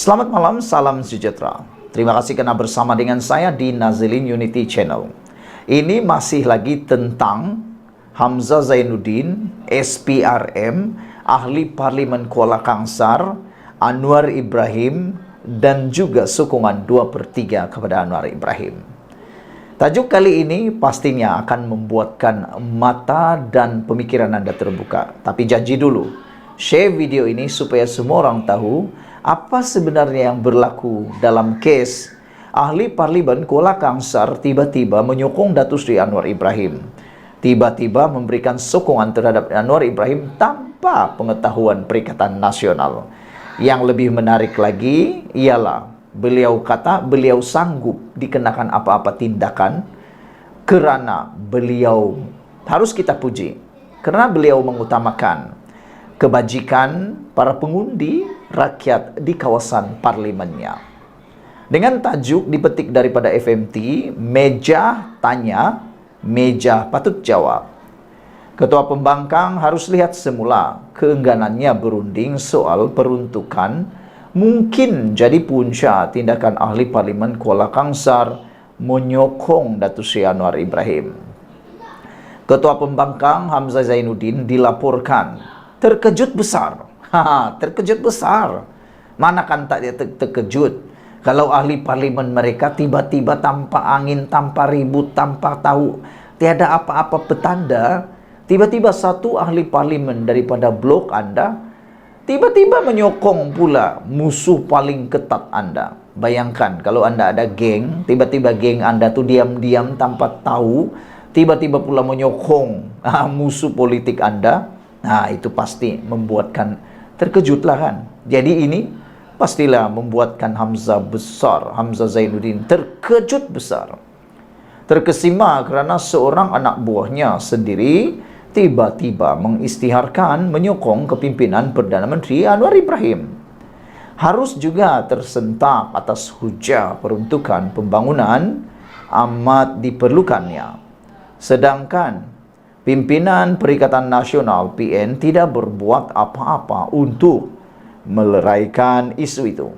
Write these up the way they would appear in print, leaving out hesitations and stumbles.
Selamat malam, salam sejahtera. Terima kasih karena bersama dengan saya di Nazilin Unity Channel. Ini masih lagi tentang Hamzah Zainuddin, SPRM, Ahli Parlimen Kuala Kangsar, Anwar Ibrahim, dan juga sokongan 2/3 kepada Anwar Ibrahim. Tajuk kali ini pastinya akan membuatkan mata dan pemikiran Anda terbuka. Tapi janji dulu, share video ini supaya semua orang tahu apa sebenarnya yang berlaku dalam kes Ahli Parlimen Kuala Kangsar tiba-tiba menyokong Datuk Seri Anwar Ibrahim. Tiba-tiba memberikan sokongan terhadap Anwar Ibrahim tanpa pengetahuan Perikatan Nasional. Yang lebih menarik lagi ialah beliau kata beliau sanggup dikenakan apa-apa tindakan kerana beliau harus kita puji. Kerana beliau mengutamakan kebajikan para pengundi rakyat di kawasan parlimennya. Dengan tajuk dipetik daripada FMT, meja tanya, meja patut jawab. Ketua Pembangkang harus lihat semula keengganannya berunding soal peruntukan mungkin jadi punca tindakan Ahli Parlimen Kuala Kangsar menyokong Datuk Seri Anwar Ibrahim. Ketua Pembangkang Hamzah Zainuddin dilaporkan terkejut besar. Terkejut besar. Mana kan tak dia terkejut kalau ahli parlimen mereka tiba-tiba tanpa angin, tanpa ribut, tanpa tahu, tiada apa-apa petanda, tiba-tiba satu ahli parlimen daripada blok Anda tiba-tiba menyokong pula musuh paling ketat Anda. Bayangkan kalau Anda ada geng, tiba-tiba geng Anda tu diam-diam tanpa tahu, tiba-tiba pula menyokong musuh politik Anda. Nah, itu pasti membuatkan terkejutlah kan. Jadi ini pastilah membuatkan Hamzah Zainuddin terkejut besar. Terkesima kerana seorang anak buahnya sendiri tiba-tiba mengisytiharkan menyokong kepimpinan Perdana Menteri Anwar Ibrahim. Harus juga tersentak atas hujah peruntukan pembangunan amat diperlukannya. Sedangkan pimpinan Perikatan Nasional PN tidak berbuat apa-apa untuk meleraikan isu itu.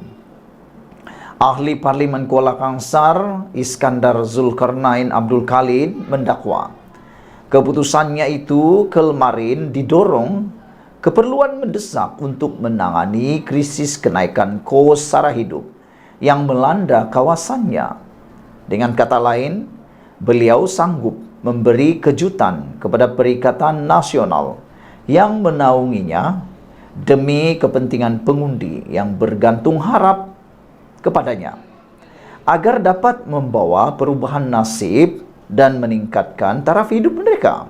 Ahli Parlimen Kuala Kangsar Iskandar Zulkarnain Abdul Khalid mendakwa keputusannya itu kemarin didorong keperluan mendesak untuk menangani krisis kenaikan kos sara hidup yang melanda kawasannya. Dengan kata lain, beliau sanggup memberi kejutan kepada Perikatan Nasional yang menaunginya demi kepentingan pengundi yang bergantung harap kepadanya agar dapat membawa perubahan nasib dan meningkatkan taraf hidup mereka.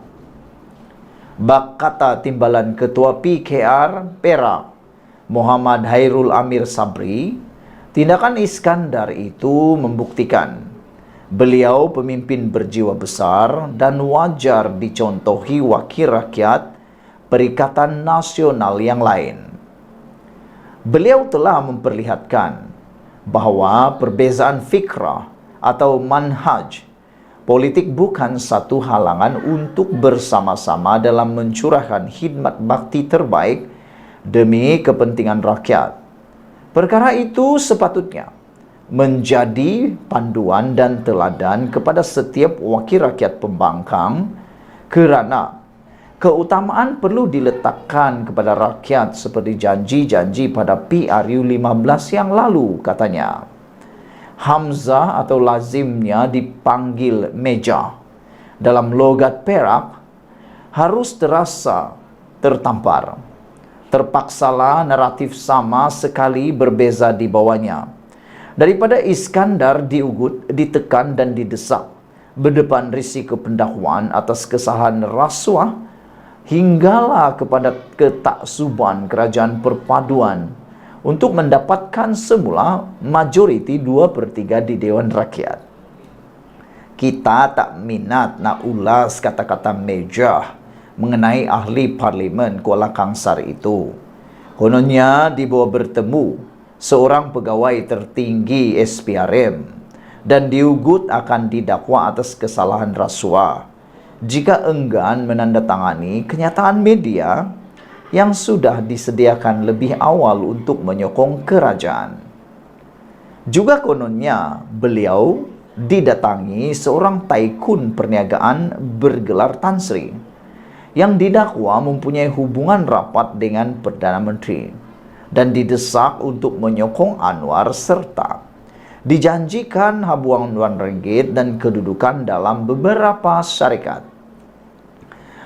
Bak kata Timbalan Ketua PKR Perak Muhammad Hairul Amir Sabri, tindakan Iskandar itu membuktikan beliau pemimpin berjiwa besar dan wajar dicontohi wakil rakyat Perikatan Nasional yang lain. Beliau telah memperlihatkan bahawa perbezaan fikrah atau manhaj politik bukan satu halangan untuk bersama-sama dalam mencurahkan khidmat bakti terbaik demi kepentingan rakyat. Perkara itu sepatutnya menjadi panduan dan teladan kepada setiap wakil rakyat pembangkang kerana keutamaan perlu diletakkan kepada rakyat seperti janji-janji pada PRU 15 yang lalu, katanya. Hamzah atau lazimnya dipanggil meja dalam logat Perak harus terasa tertampar. Terpaksalah naratif sama sekali berbeza di bawahnya. Daripada Iskandar diugut, ditekan dan didesak berdepan risiko pendakwaan atas kesalahan rasuah hinggalah kepada ketaksuban kerajaan perpaduan untuk mendapatkan semula majoriti 2/3 di Dewan Rakyat. Kita tak minat nak ulas kata-kata meja mengenai ahli parlimen Kuala Kangsar itu. Kononnya dibawa bertemu seorang pegawai tertinggi SPRM dan diugut akan didakwa atas kesalahan rasuah jika enggan menandatangani kenyataan media yang sudah disediakan lebih awal untuk menyokong kerajaan. Juga kononnya beliau didatangi seorang taikun perniagaan bergelar Tan Sri yang didakwa mempunyai hubungan rapat dengan Perdana Menteri dan didesak untuk menyokong Anwar serta dijanjikan habuan ringgit dan kedudukan dalam beberapa syarikat.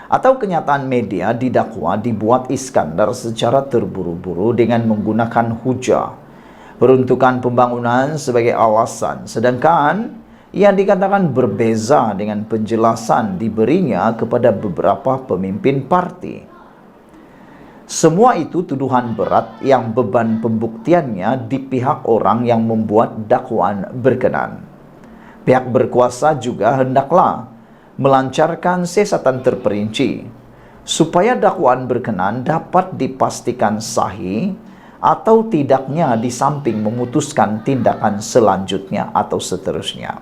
Atau kenyataan media didakwa dibuat Iskandar secara terburu-buru dengan menggunakan hujah peruntukan pembangunan sebagai alasan, sedangkan ia dikatakan berbeza dengan penjelasan diberinya kepada beberapa pemimpin parti. Semua itu tuduhan berat yang beban pembuktiannya di pihak orang yang membuat dakwaan berkenan. Pihak berkuasa juga hendaklah melancarkan siasatan terperinci supaya dakwaan berkenan dapat dipastikan sahih atau tidaknya di samping memutuskan tindakan selanjutnya atau seterusnya.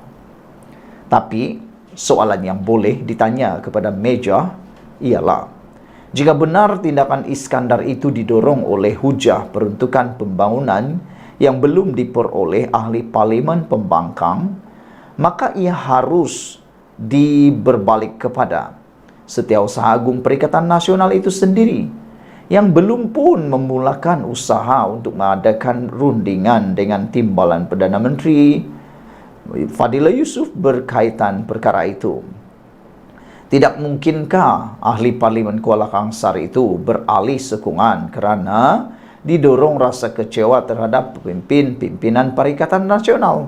Tapi soalan yang boleh ditanya kepada meja ialah, jika benar tindakan Iskandar itu didorong oleh hujah peruntukan pembangunan yang belum diperoleh ahli parlimen pembangkang, maka ia harus diberbalik kepada Setiausaha Agung Perikatan Nasional itu sendiri yang belum pun memulakan usaha untuk mengadakan rundingan dengan timbalan Perdana Menteri Fadillah Yusof berkaitan perkara itu. Tidak mungkinkah ahli parlimen Kuala Kangsar itu beralih sekungan kerana didorong rasa kecewa terhadap pimpinan Perikatan Nasional,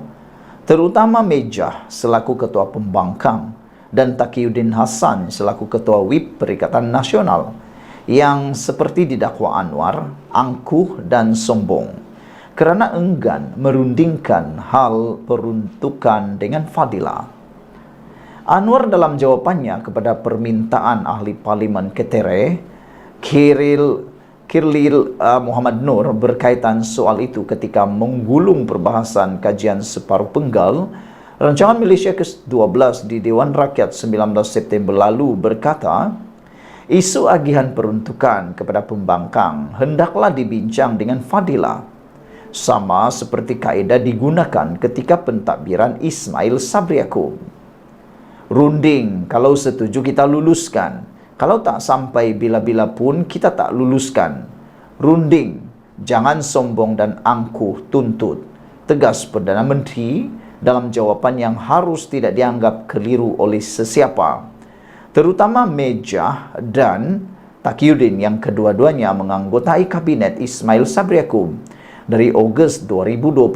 terutama Mejah selaku Ketua Pembangkang dan Taqiyuddin Hasan selaku Ketua WIP Perikatan Nasional yang seperti didakwa Anwar, angkuh dan sombong kerana enggan merundingkan hal peruntukan dengan Fadillah. Anwar dalam jawapannya kepada permintaan ahli parlimen Ketere, Kirlil Muhammad Nur berkaitan soal itu ketika menggulung perbahasan kajian separuh penggal rancangan Malaysia ke-12 di Dewan Rakyat 19 September lalu berkata, isu agihan peruntukan kepada pembangkang hendaklah dibincang dengan Fadillah, sama seperti kaedah digunakan ketika pentadbiran Ismail Sabri Yaakob. Runding, kalau setuju kita luluskan. Kalau tak sampai bila-bila pun kita tak luluskan. Runding, jangan sombong dan angkuh tuntut, tegas Perdana Menteri dalam jawapan yang harus tidak dianggap keliru oleh sesiapa, terutama Mejah dan Taqiyuddin yang kedua-duanya menganggotai Kabinet Ismail Sabri Yaakob dari Ogos 2021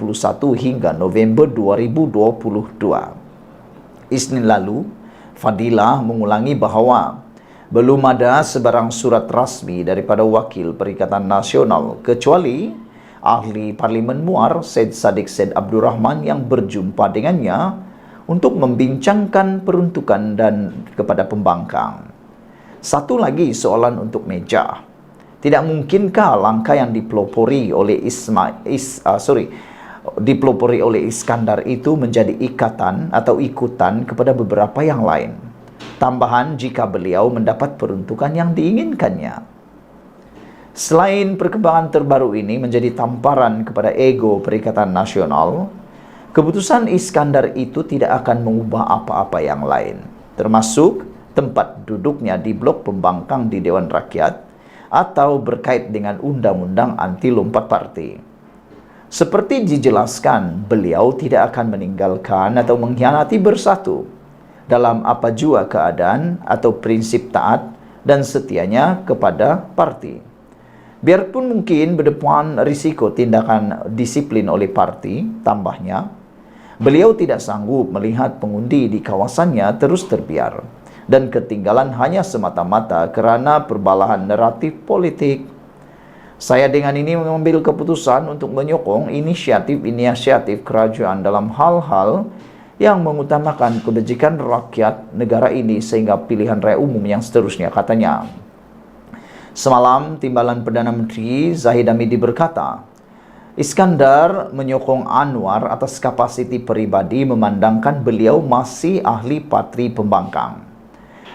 hingga November 2022. Isnin lalu, Fadillah mengulangi bahawa belum ada sebarang surat rasmi daripada Wakil Perikatan Nasional kecuali ahli Parlimen Muar Syed Saddiq Syed Abdul Rahman yang berjumpa dengannya untuk membincangkan peruntukan dan kepada pembangkang. Satu lagi soalan untuk Mejah. Tidak mungkinkah langkah yang dipelopori oleh Iskandar itu menjadi ikatan atau ikutan kepada beberapa yang lain? Tambahan jika beliau mendapat peruntukan yang diinginkannya. Selain perkembangan terbaru ini menjadi tamparan kepada ego Perikatan Nasional, keputusan Iskandar itu tidak akan mengubah apa-apa yang lain, termasuk tempat duduknya di blok pembangkang di Dewan Rakyat atau berkait dengan undang-undang anti lompat parti. Seperti dijelaskan, beliau tidak akan meninggalkan atau mengkhianati Bersatu dalam apa jua keadaan atau prinsip taat dan setianya kepada parti. Biarpun mungkin berdepan risiko tindakan disiplin oleh parti, tambahnya, beliau tidak sanggup melihat pengundi di kawasannya terus terbiar dan ketinggalan hanya semata-mata kerana perbalahan naratif politik. Saya dengan ini mengambil keputusan untuk menyokong inisiatif kerajaan dalam hal-hal yang mengutamakan kebajikan rakyat negara ini sehingga pilihan raya umum yang seterusnya, katanya. Semalam, Timbalan Perdana Menteri Zahid Hamidi berkata, Iskandar menyokong Anwar atas kapasiti peribadi memandangkan beliau masih ahli patri pembangkang.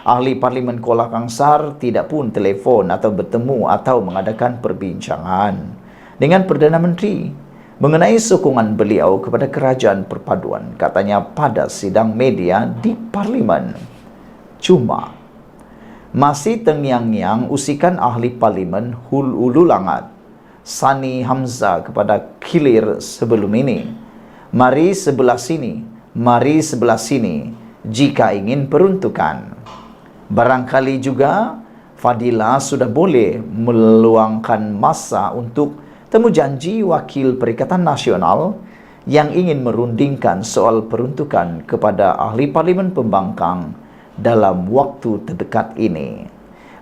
Ahli Parlimen Kuala Kangsar tidak pun telefon atau bertemu atau mengadakan perbincangan dengan Perdana Menteri mengenai sokongan beliau kepada kerajaan perpaduan, katanya pada sidang media di Parlimen. Cuma masih tengyang-nyang usikan ahli Parlimen Hulu Langat Sani Hamzah kepada Kilir sebelum ini. Mari sebelah sini, mari sebelah sini jika ingin peruntukan. Barangkali juga Fadila sudah boleh meluangkan masa untuk temu janji Wakil Perikatan Nasional yang ingin merundingkan soal peruntukan kepada ahli Parlimen Pembangkang dalam waktu terdekat ini.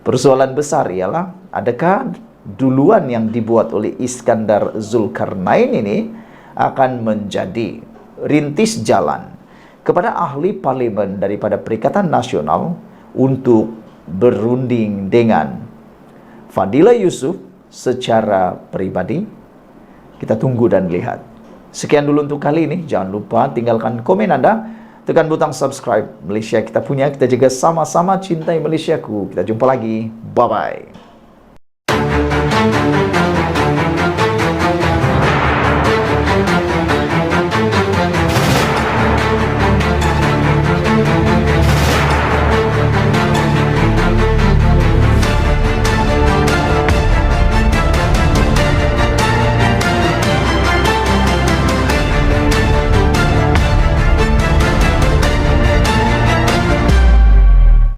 Persoalan besar ialah, adakah duluan yang dibuat oleh Iskandar Zulkarnain ini akan menjadi rintis jalan kepada ahli Parlimen daripada Perikatan Nasional untuk berunding dengan Fadila Yusuf secara pribadi? Kita tunggu dan lihat. Sekian dulu untuk kali ini. Jangan lupa tinggalkan komen Anda, tekan butang subscribe. Malaysia kita punya, kita juga sama-sama cintai Malaysiaku. Kita jumpa lagi. Bye-bye.